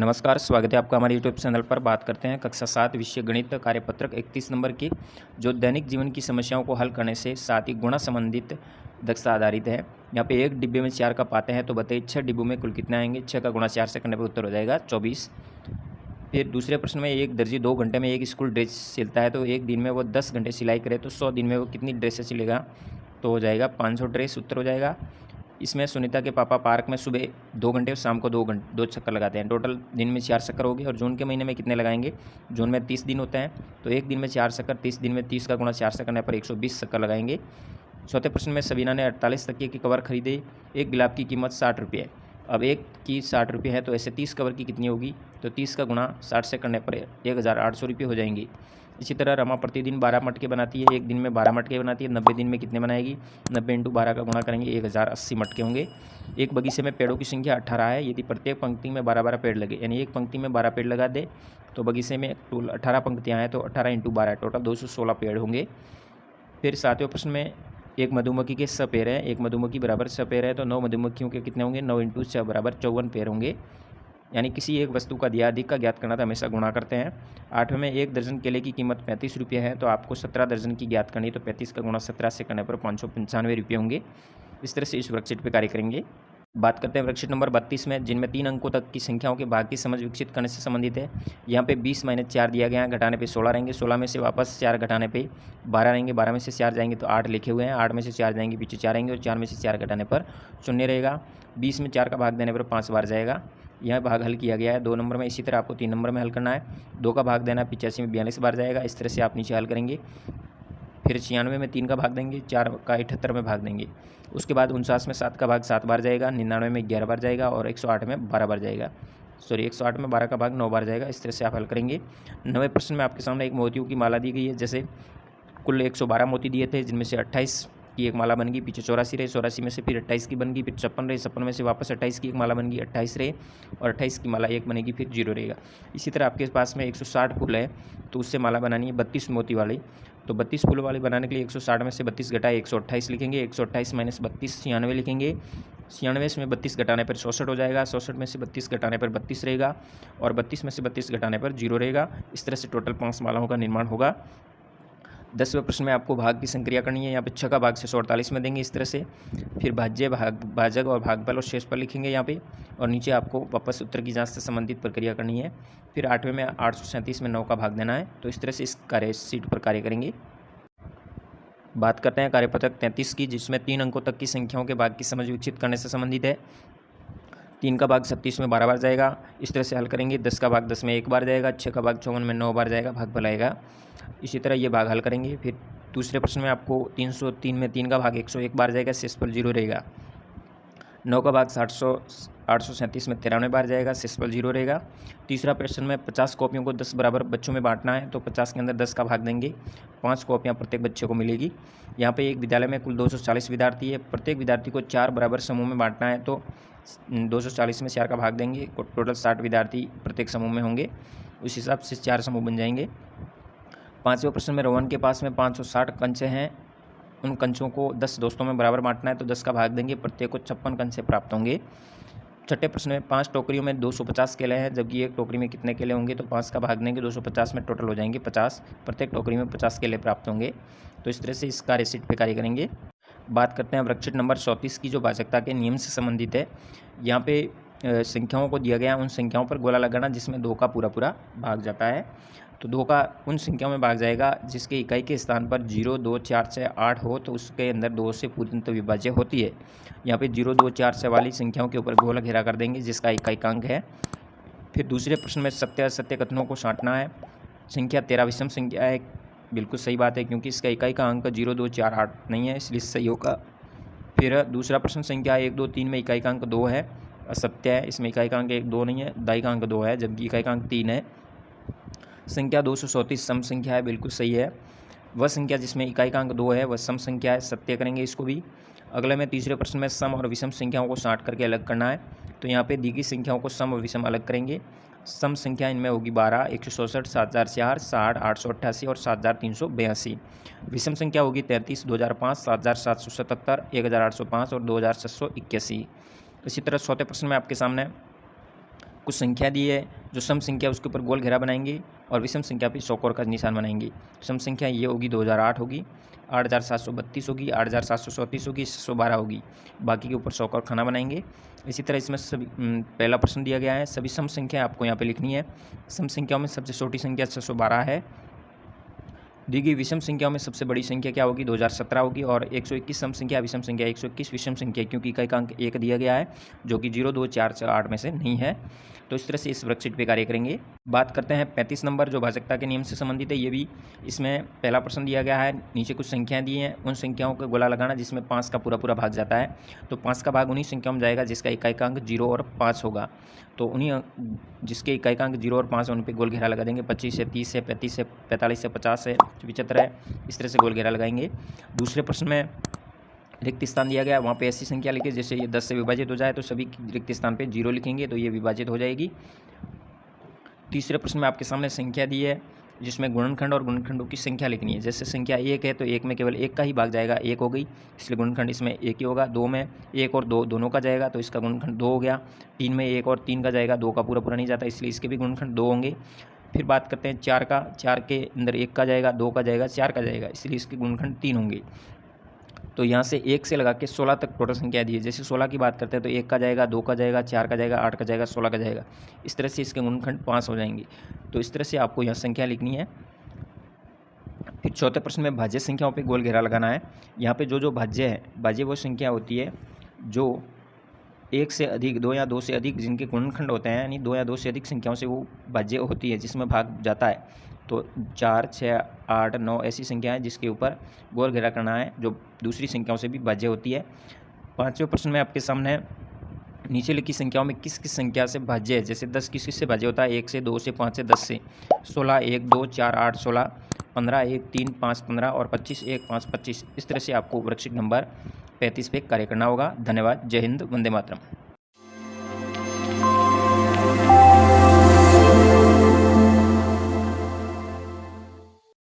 नमस्कार, स्वागत है आपका हमारे यूट्यूब चैनल पर। बात करते हैं कक्षा 7 विषय गणित कार्यपत्रक 31 नंबर की, जो दैनिक जीवन की समस्याओं को हल करने से साथ ही गुणा संबंधित दक्षता आधारित है। यहाँ पे एक डिब्बे में 4 कप आते हैं, तो बताइए 6 डिब्बों में कुल कितने आएंगे। 6 का गुणा 4 से करने पर उत्तर हो जाएगा 24। फिर दूसरे प्रश्न में, एक दर्जी 2 घंटे में एक स्कूल ड्रेस सिलता है, तो एक दिन में वो 10 घंटे सिलाई करे तो 100 दिन में वो कितनी ड्रेसें सिलेगा। तो हो जाएगा 500 ड्रेस, उत्तर हो जाएगा। इसमें सुनीता के पापा पार्क में सुबह 2 घंटे और शाम को 2 चक्कर लगाते हैं। टोटल दिन में 4 चक्कर हो गए। और जून के महीने में कितने लगाएंगे। जून में 30 दिन होते हैं, तो एक दिन में 4 चक्कर, 30 दिन में 30 का गुणा 4 से करने पर 120 चक्कर लगाएंगे। चौथे प्रश्न में, सबीना ने 48 तकिए के कवर खरीदे। एक गुलाब की कीमत 60 रुपये। अब एक की 60 रुपये है, तो ऐसे 30 कवर की कितनी होगी। तो 30 का गुणा 60 से करने पर 1800 रुपये हो जाएंगी। इसी तरह रमा प्रतिदिन 12 मटके बनाती है। एक दिन में 12 मटके बनाती है, 90 दिन में कितने बनाएगी। 90 × 12 का गुणा करेंगे, 1080 मटके होंगे। एक बगीचे में पेड़ों की संख्या 18 है। यदि प्रत्येक पंक्ति में 12-12 पेड़ लगे, यानी एक पंक्ति में 12 पेड़ लगा दे, तो बगीचे में टोटल 18 पंक्तियाँ हैं, तो 18 × 12 टोटल 216 पेड़ होंगे। फिर 7वें प्रश्न में, एक मधुमक्खी के 6 पैर हैं। एक मधुमक्खी बराबर 6 पैर है, तो 9 मधुमक्खियों के कितने होंगे। 9 × 6 बराबर 54 पैर होंगे। यानी किसी एक वस्तु का दिया अधिक का ज्ञात करना तो हमेशा गुणा करते हैं। 8वें में, एक दर्जन केले की कीमत 35 रुपये है, तो आपको 17 दर्जन की ज्ञात करनी है, तो 35 का गुणा 17 से करने पर 595 रुपये होंगे। इस तरह से इस वर्कशीट पर कार्य करेंगे। बात करते हैं वर्कशीट नंबर 32 में, जिनमें 3 अंकों तक की संख्याओं के भाग की समझ विकसित करने से संबंधित है। यहाँ पे 20 - 4 दिया गया है, घटाने पे 16 रहेंगे। 16 में से वापस 4 घटाने पे 12 रहेंगे। 12 में से 4 जाएंगे तो 8 लिखे हुए हैं। 8 में से 4 जाएंगे, पीछे 4 रहेंगे, और 4 में से 4 घटाने पर 0 रहेगा। 20 में 4 का भाग देने पर 5 बार जाएगा। यह भाग हल किया गया है 2 नंबर में। इसी तरह आपको 3 नंबर में हल करना है। 2 का भाग देना 85 में 42 बार जाएगा। इस तरह से आप नीचे हल करेंगे। फिर 96 में 3 का भाग देंगे, 4 का 78 में भाग देंगे। उसके बाद 49 में 7 का भाग 7 बार जाएगा, 99 में 11 बार जाएगा, और 108 में 12 बार जाएगा। 108 में 12 का भाग 9 बार जाएगा। इस तरह से आप हल करेंगे। 9वें प्रश्न में आपके सामने एक मोतियों की माला दी गई है। जैसे कुल 112 मोती दिए थे, जिनमें से 28 की एक माला बन गई, पीछे 84 रहे, 84 में से फिर 28 की बन गई, फिर 56 रहे, 56 में से वापस 28 की एक माला बन गई, 28 रहे, और 28 की माला एक बनेगी, फिर 0 रहेगा। इसी तरह आपके पास में 160 फूल है, तो उससे माला बनानी है 32 मोती वाली। तो 32 फूल वाली बनाने के लिए 160 में से 32 घटाए 128 लिखेंगे। 128 - 32 96 लिखेंगे। 96 में 32 घटाने पर 64 हो जाएगा। 64 में से 32 घटाने पर 32 रहेगा, और 32 में से 32 घटाने पर 0 रहेगा। इस तरह से टोटल 5 मालाओं का निर्माण होगा। 10वें प्रश्न में आपको भाग की संक्रिया करनी है। यहाँ पे 6 का भाग 648 में देंगे, इस तरह से। फिर भाज्य, भाजक और भागफल और शेषफल लिखेंगे यहाँ पे, और नीचे आपको वापस उत्तर की जांच से संबंधित प्रक्रिया करनी है। फिर 8वें में 837 में 9 का भाग देना है। तो इस तरह से इस कार्यशीट पर कार्य करेंगे। बात करते हैं कार्यपत्रक 33 की, जिसमें 3 अंकों तक की संख्याओं के भाग की समझ विकसित करने से संबंधित है। 3 का भाग 36 में 12 बार जाएगा। इस तरह से हल करेंगे। 10 का भाग 10 में 1 बार जाएगा। 6 का भाग 54 में 9 बार जाएगा, भागफल आएगा। इसी तरह ये भाग हल करेंगे। फिर दूसरे प्रश्न में आपको 303 में 3 का भाग 101 बार जाएगा, शेषफल 0 रहेगा। 9 का भाग 837 में 93 बार जाएगा, शेषफल 0 रहेगा। तीसरा प्रश्न में 50 कॉपियों को 10 बराबर बच्चों में बांटना है, तो 50 के अंदर 10 का भाग देंगे। 5 कॉपियाँ प्रत्येक बच्चे को मिलेगी। यहाँ पे एक विद्यालय में कुल 240 विद्यार्थी है। प्रत्येक विद्यार्थी को 4 बराबर समूह में बांटना है, तो 240 में 4 का भाग देंगे। टोटल 60 विद्यार्थी प्रत्येक समूह में होंगे। उस हिसाब से 4 समूह बन जाएंगे। 5वें प्रश्न में रोहन के पास में 560 कंचे हैं। उन कंचों को 10 दोस्तों में बराबर बांटना है, तो 10 का भाग देंगे। प्रत्येक को 56 कंचे प्राप्त होंगे। छठे प्रश्न में 5 टोकरियों में 250 केले हैं, जबकि एक टोकरी में कितने केले होंगे। तो 5 का भाग देंगे, 250 में टोटल हो जाएंगे 50। प्रत्येक टोकरी में 50 केले प्राप्त होंगे। तो इस तरह से इस कार्यशीट पर कार्य करेंगे। बात करते हैं वर्कशीट नंबर 34 की, जो भाजकता के नियम से संबंधित है। यहाँ पे संख्याओं को दिया गया, उन संख्याओं पर गोला लगाना जिसमें 2 का पूरा भाग जाता है। तो 2 का उन संख्याओं में भाग जाएगा जिसके इकाई के स्थान पर 0, 2, 4, 6, 8 हो, तो उसके अंदर 2 से पूर्णतः विभाज्य होती है। यहाँ पे 0, 2, 4, 6 वाली संख्याओं के ऊपर गोला घेरा कर देंगे, जिसका इकाइकांक है। फिर दूसरे प्रश्न में सत्य असत्य कथनों को छांटना है। संख्या 13 विषम संख्या है, बिल्कुल सही बात है, क्योंकि इसका इकाई का अंक 0, 2, 4, 8 नहीं है, इसलिए सही होगा। फिर दूसरा प्रश्न, संख्या 1, 2, 3 में इकाई का अंक 2 है, असत्य है। इसमें इकाई का अंक 1, 2 नहीं है, दाई का अंक 2 है, जबकि इकाई का अंक 3 है। संख्या 234 सम संख्या है, बिल्कुल सही है। वह संख्या जिसमें इकाई का अंक 2 है वह सम संख्या है, सत्य करेंगे इसको भी। अगले में तीसरे प्रश्न में सम और विषम संख्याओं को छांट करके अलग करना है। तो यहाँ पे दी गई संख्याओं को सम और विषम अलग करेंगे। सम संख्या इनमें होगी 12, 164, 7004, 60, 888 और 7382। विषम संख्या होगी 33, 2005, 7777, 1805 और 2681। इसी तरह चौथे प्रश्न में आपके सामने कुछ संख्या दी है, जो सम संख्या उसके ऊपर गोल घेरा बनाएंगे और विषम संख्या पे चौकोर का निशान बनाएंगे। सम संख्या ये होगी 2008 होगी, 8732 होगी, 8734 होगी, 612 होगी। बाकी के ऊपर चौकोर खाना बनाएंगे। इसी तरह इसमें सभी पहला प्रश्न दिया गया है, सभी सम संख्या आपको यहाँ पे लिखनी है। सम संख्याओं में सबसे छोटी संख्या 612 है। दी गई विषम संख्याओं में सबसे बड़ी संख्या क्या होगी, 2017 होगी। और 121 सम संख्या, विषम संख्या 121 विषम संख्या, क्योंकि इकाइकांक 1 दिया गया है जो कि 0, 2, 4, 8 में से नहीं है। तो इस तरह से इस वर्कशीट पे कार्य करेंगे। बात करते हैं 35 नंबर, जो भाजकता के नियम से संबंधित है। ये भी इसमें पहला प्रश्न दिया गया है, नीचे कुछ संख्याएं दी हैं, उन संख्याओं का गोला लगाना जिसमें 5 का पूरा भाग जाता है। तो 5 का भाग उन्हीं संख्याओं में जाएगा जिसका इकाइकांक 0 और 5 होगा। तो उन्हीं जिसके इकाइकांक 0 और 5 है उन पर गोल घेरा लगा देंगे। 25 है, 30 है, 35 है, 45 है, 50 है, 75 है, इस तरह से गोल घेरा लगाएंगे। दूसरे प्रश्न में रिक्त स्थान दिया गया, वहाँ पे ऐसी संख्या लिखे जैसे ये 10 से विभाजित हो जाए तो सभी रिक्त स्थान पे 0 लिखेंगे, तो ये विभाजित हो जाएगी। तीसरे प्रश्न में आपके सामने संख्या दी है जिसमें गुणनखंड और गुणनखंडों की संख्या लिखनी है। जैसे संख्या 1 है तो 1 में केवल 1 का ही भाग जाएगा, 1 हो गई, इसलिए गुणनखंड इसमें 1 ही होगा। 2 में 1 और 2 दोनों का जाएगा तो इसका गुणनखंड 2 हो गया। 3 में 1 और 3 का जाएगा, 2 का पूरा नहीं जाता, इसलिए इसके भी गुणनखंड 2 होंगे। फिर बात करते हैं 4 का, 4 के अंदर 1 का जाएगा, 2 का जाएगा, 4 का जाएगा, इसलिए इसके गुणनखंड 3 होंगे। तो यहाँ से 1 से लगा के 16 तक टोटल संख्या दी है। जैसे 16 की बात करते हैं तो 1 का जाएगा, 2 का जाएगा, 4 का जाएगा, 8 का जाएगा, 16 का जाएगा, इस तरह से इसके गुणनखंड 5 हो जाएंगे। तो इस तरह से आपको यहाँ संख्या लिखनी है। फिर चौथे प्रश्न में भाज्य संख्याओं पे गोल घेरा लगाना है। यहाँ पे जो भाज्य है, भाज्य वो संख्या होती है जो 1 से अधिक, 2 या 2 से अधिक जिनके गुणनखंड होते हैं, यानी 2 या 2 से अधिक संख्याओं से वो भाज्य होती है जिसमें भाग जाता है। तो 4, 6, 8, 9 ऐसी संख्या है जिसके ऊपर गोल घेरा करना है, जो दूसरी संख्याओं से भी भाज्य होती है। पाँचवें प्रश्न में आपके सामने नीचे लिखी संख्याओं में किस किस संख्या से भाज्य है। जैसे 10 किस किस से भाज्य होता है, 1 से, 2 से, 5 से, 10 से। 16 1, 2, 4, 8, 16, 15 1, 3, 5, 15 और 25 1, 5, 25। इस तरह से आपको वर्कशीट नंबर 35 पे कार्य करना होगा। धन्यवाद। जय हिंद, वंदे मातरम।